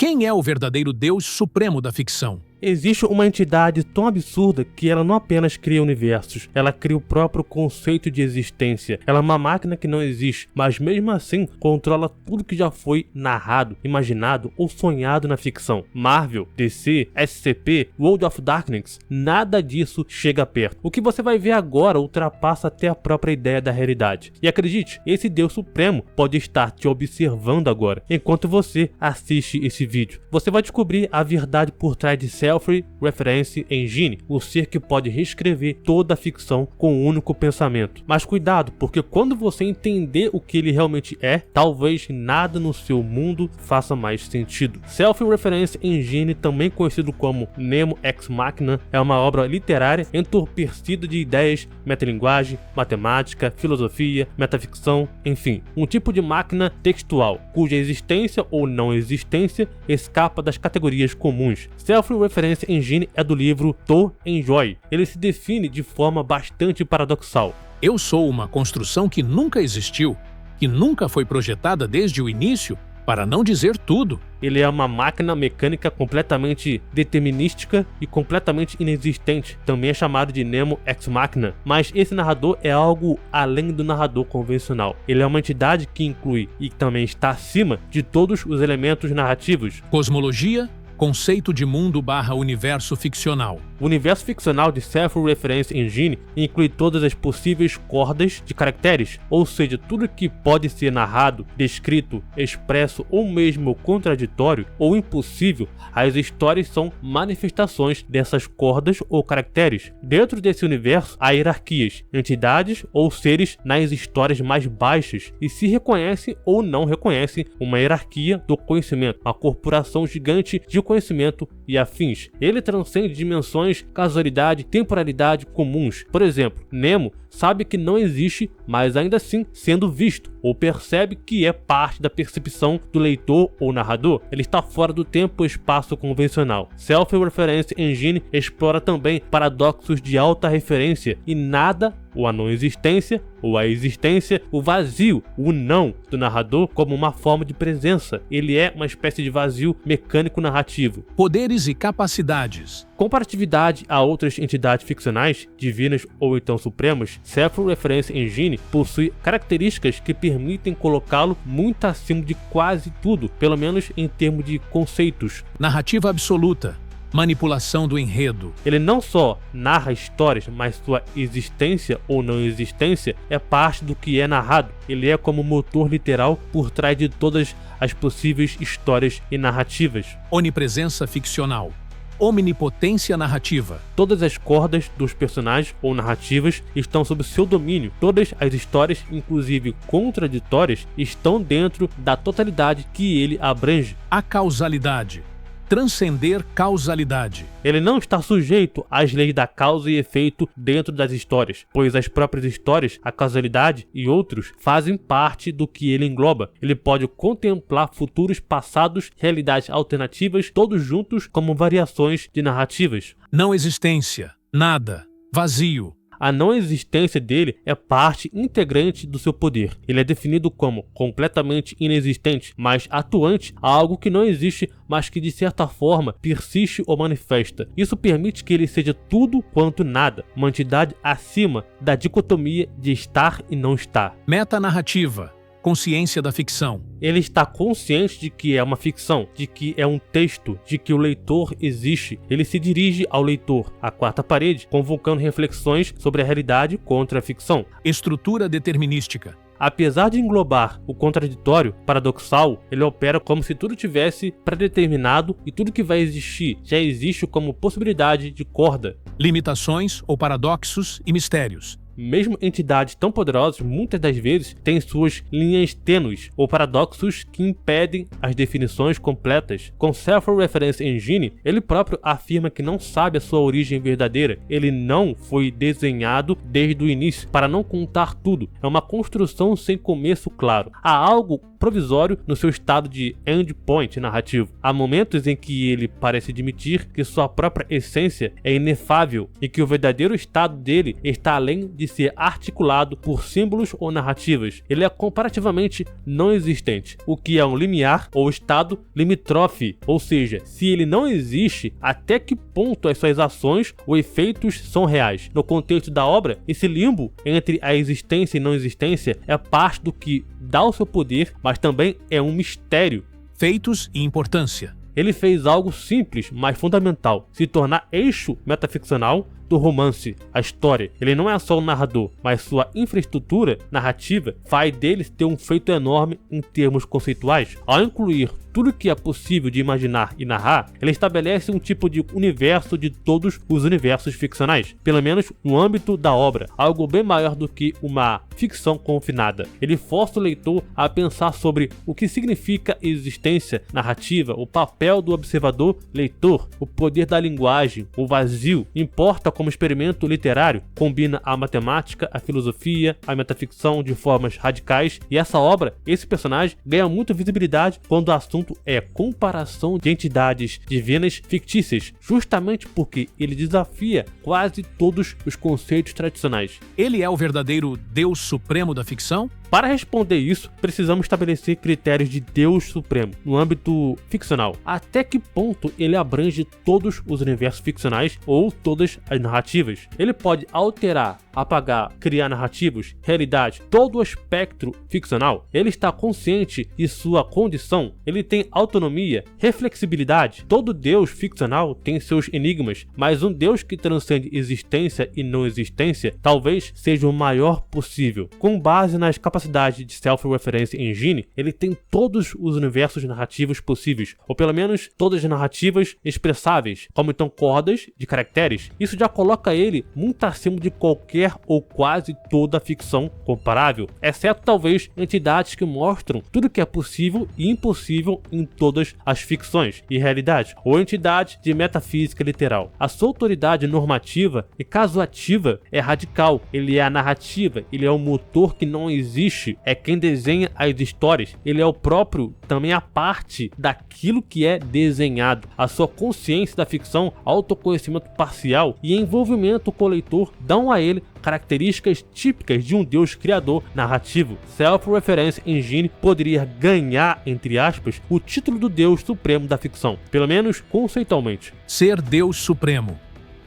Quem é o verdadeiro Deus supremo da ficção? Existe uma entidade tão absurda que ela não apenas cria universos, ela cria o próprio conceito de existência. Ela é uma máquina que não existe, mas mesmo assim controla tudo que já foi narrado, imaginado ou sonhado na ficção. Marvel, DC, SCP, World of Darkness, nada disso chega perto. O que você vai ver agora ultrapassa até a própria ideia da realidade. E acredite, esse Deus Supremo pode estar te observando agora, enquanto você assiste esse vídeo. Você vai descobrir a verdade por trás de Self-Reference Engine, o ser que pode reescrever toda a ficção com um único pensamento. Mas cuidado, porque quando você entender o que ele realmente é, talvez nada no seu mundo faça mais sentido. Self-Reference Engine, também conhecido como Nemo Ex Machina, é uma obra literária entorpecida de ideias, metalinguagem, matemática, filosofia, metaficção, enfim, um tipo de máquina textual, cuja existência ou não existência escapa das categorias comuns. Self-Reference Engine é do livro To Enjoy. Ele se define de forma bastante paradoxal. Eu sou uma construção que nunca existiu, que nunca foi projetada desde o início, para não dizer tudo. Ele é uma máquina mecânica completamente determinística e completamente inexistente. Também é chamado de Nemo Ex Machina. Mas esse narrador é algo além do narrador convencional. Ele é uma entidade que inclui e também está acima de todos os elementos narrativos. Cosmologia, conceito de mundo/universo ficcional. O universo ficcional de Self-Reference Engine inclui todas as possíveis cordas de caracteres, ou seja, tudo que pode ser narrado, descrito, expresso ou mesmo contraditório ou impossível. As histórias são manifestações dessas cordas ou caracteres. Dentro desse universo há hierarquias, entidades ou seres nas histórias mais baixas e se reconhece ou não reconhece uma hierarquia do conhecimento, uma corporação gigante de conhecimento e afins. Ele transcende dimensões, causalidade, temporalidade comuns. Por exemplo, Nemo sabe que não existe, mas ainda assim sendo visto, ou percebe que é parte da percepção do leitor ou narrador. Ele está fora do tempo e espaço convencional. Self-Reference Engine explora também paradoxos de alta referência e nada, ou a não existência, ou a existência, o vazio, o não do narrador como uma forma de presença. Ele é uma espécie de vazio mecânico narrativo. Poderes e capacidades. Comparatividade a outras entidades ficcionais, divinas ou então supremas, Self-Reference Engine possui características que permitem colocá-lo muito acima de quase tudo, pelo menos em termos de conceitos. Narrativa absoluta. Manipulação do enredo. Ele não só narra histórias, mas sua existência ou não existência é parte do que é narrado. Ele é como motor literal por trás de todas as possíveis histórias e narrativas. Onipresença ficcional. Omnipotência narrativa. Todas as cordas dos personagens ou narrativas estão sob seu domínio. Todas as histórias, inclusive contraditórias, estão dentro da totalidade que ele abrange. A causalidade. Transcender causalidade. Ele não está sujeito às leis da causa e efeito dentro das histórias, pois as próprias histórias, a causalidade e outros fazem parte do que ele engloba. Ele pode contemplar futuros, passados, realidades alternativas, todos juntos como variações de narrativas. Não existência, nada, vazio. A não existência dele é parte integrante do seu poder. Ele é definido como completamente inexistente, mas atuante a algo que não existe, mas que de certa forma persiste ou manifesta. Isso permite que ele seja tudo quanto nada, uma entidade acima da dicotomia de estar e não estar. Metanarrativa. Consciência da ficção. Ele está consciente de que é uma ficção, de que é um texto, de que o leitor existe. Ele se dirige ao leitor, à quarta parede, convocando reflexões sobre a realidade contra a ficção. Estrutura determinística. Apesar de englobar o contraditório, paradoxal, ele opera como se tudo tivesse predeterminado e tudo que vai existir já existe como possibilidade de corda. Limitações ou paradoxos e mistérios. Mesmo entidades tão poderosas muitas das vezes têm suas linhas tênues ou paradoxos que impedem as definições completas. Com Self-Reference Engine, ele próprio afirma que não sabe a sua origem verdadeira. Ele não foi desenhado desde o início para não contar tudo. É uma construção sem começo claro. Há algo provisório no seu estado de endpoint narrativo. Há momentos em que ele parece admitir que sua própria essência é inefável e que o verdadeiro estado dele está além de ser articulado por símbolos ou narrativas. Ele é comparativamente não existente, o que é um limiar ou estado limítrofe, ou seja, se ele não existe, até que ponto as suas ações ou efeitos são reais. No contexto da obra, esse limbo entre a existência e não existência é parte do que dá o seu poder, mas também é um mistério. Feitos e importância. Ele fez algo simples, mas fundamental: se tornar eixo metaficcional do romance, a história. Ele não é só um narrador, mas sua infraestrutura narrativa faz dele ter um feito enorme em termos conceituais. Ao incluir tudo que é possível de imaginar e narrar, ele estabelece um tipo de universo de todos os universos ficcionais, pelo menos no âmbito da obra, algo bem maior do que uma ficção confinada. Ele força o leitor a pensar sobre o que significa existência narrativa, o papel do observador-leitor, o poder da linguagem, o vazio. Importa como experimento literário, combina a matemática, a filosofia, a metaficção de formas radicais, e essa obra, esse personagem, ganha muita visibilidade quando o assunto é comparação de entidades divinas fictícias, justamente porque ele desafia quase todos os conceitos tradicionais. Ele é o verdadeiro Deus Supremo da ficção? Para responder isso, precisamos estabelecer critérios de Deus Supremo no âmbito ficcional. Até que ponto ele abrange todos os universos ficcionais ou todas as narrativas? Ele pode alterar, apagar, criar narrativas, realidade, todo o espectro ficcional? Ele está consciente de sua condição? Ele tem autonomia, reflexibilidade? Todo Deus ficcional tem seus enigmas, mas um Deus que transcende existência e não existência talvez seja o maior possível. Com base nas capacidades de Self-Reference Engine, ele tem todos os universos narrativos possíveis, ou pelo menos todas as narrativas expressáveis, como então cordas de caracteres. Isso já coloca ele muito acima de qualquer ou quase toda a ficção comparável, exceto talvez entidades que mostram tudo que é possível e impossível em todas as ficções e realidades, ou entidades de metafísica literal. A sua autoridade normativa e casuativa é radical. Ele é a narrativa, ele é o motor que não existe, é quem desenha as histórias, ele é o próprio, também a parte daquilo que é desenhado. A sua consciência da ficção, autoconhecimento parcial e envolvimento com o leitor dão a ele características típicas de um Deus criador narrativo. Self-Reference Engine poderia ganhar, entre aspas, o título do Deus Supremo da ficção, pelo menos conceitualmente. Ser Deus Supremo.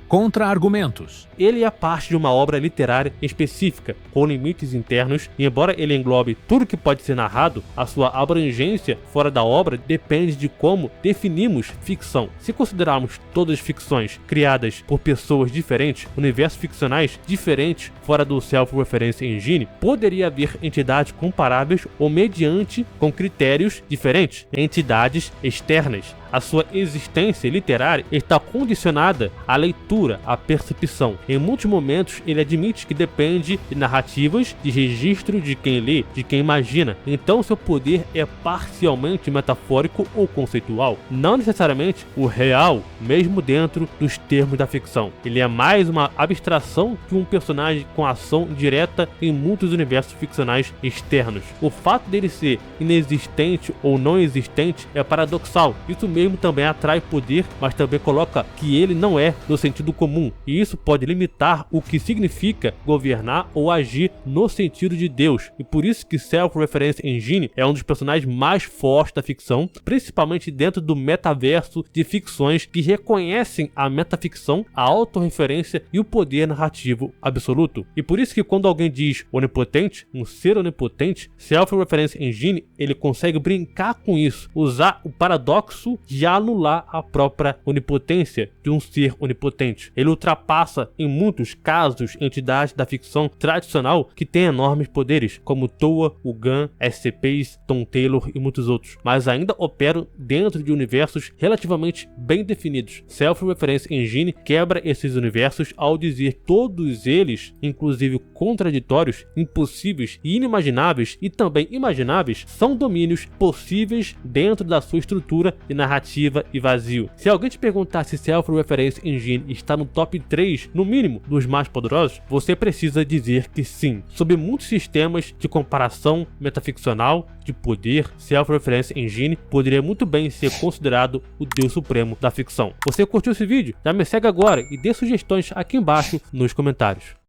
Contra-argumentos. Ele é parte de uma obra literária específica, com limites internos, e embora ele englobe tudo que pode ser narrado, a sua abrangência fora da obra depende de como definimos ficção. Se considerarmos todas as ficções criadas por pessoas diferentes, universos ficcionais diferentes fora do Self-Reference Engine, poderia haver entidades comparáveis ou mediante com critérios diferentes, entidades externas. A sua existência literária está condicionada à leitura, à percepção. Em muitos momentos, ele admite que depende de narrativas, de registro de quem lê, de quem imagina. Então, seu poder é parcialmente metafórico ou conceitual, não necessariamente o real, mesmo dentro dos termos da ficção. Ele é mais uma abstração que um personagem com ação direta em muitos universos ficcionais externos. O fato dele ser inexistente ou não existente é paradoxal. Isso mesmo também atrai poder, mas também coloca que ele não é no sentido comum, e isso pode limitar o que significa governar ou agir no sentido de Deus. E por isso que Self-Reference Engine é um dos personagens mais fortes da ficção, principalmente dentro do metaverso de ficções que reconhecem a metaficção, a autorreferência e o poder narrativo absoluto. E por isso que quando alguém diz onipotente, um ser onipotente, Self-Reference Engine, ele consegue brincar com isso, usar o paradoxo de anular a própria onipotência de um ser onipotente. Ele ultrapassa em muitos casos entidades da ficção tradicional que têm enormes poderes, como Toa, Ugan, SCPs, Tom Taylor e muitos outros, mas ainda operam dentro de universos relativamente bem definidos. Self-Reference Engine quebra esses universos ao dizer todos eles, inclusive contraditórios, impossíveis e inimagináveis e também imagináveis, são domínios possíveis dentro da sua estrutura e narrativa narrativa e vazio. Se alguém te perguntar se Self-Reference Engine está no top 3, no mínimo, dos mais poderosos, você precisa dizer que sim. Sob muitos sistemas de comparação metaficcional, de poder, Self-Reference Engine poderia muito bem ser considerado o Deus Supremo da ficção. Você curtiu esse vídeo? Já me segue agora e dê sugestões aqui embaixo nos comentários.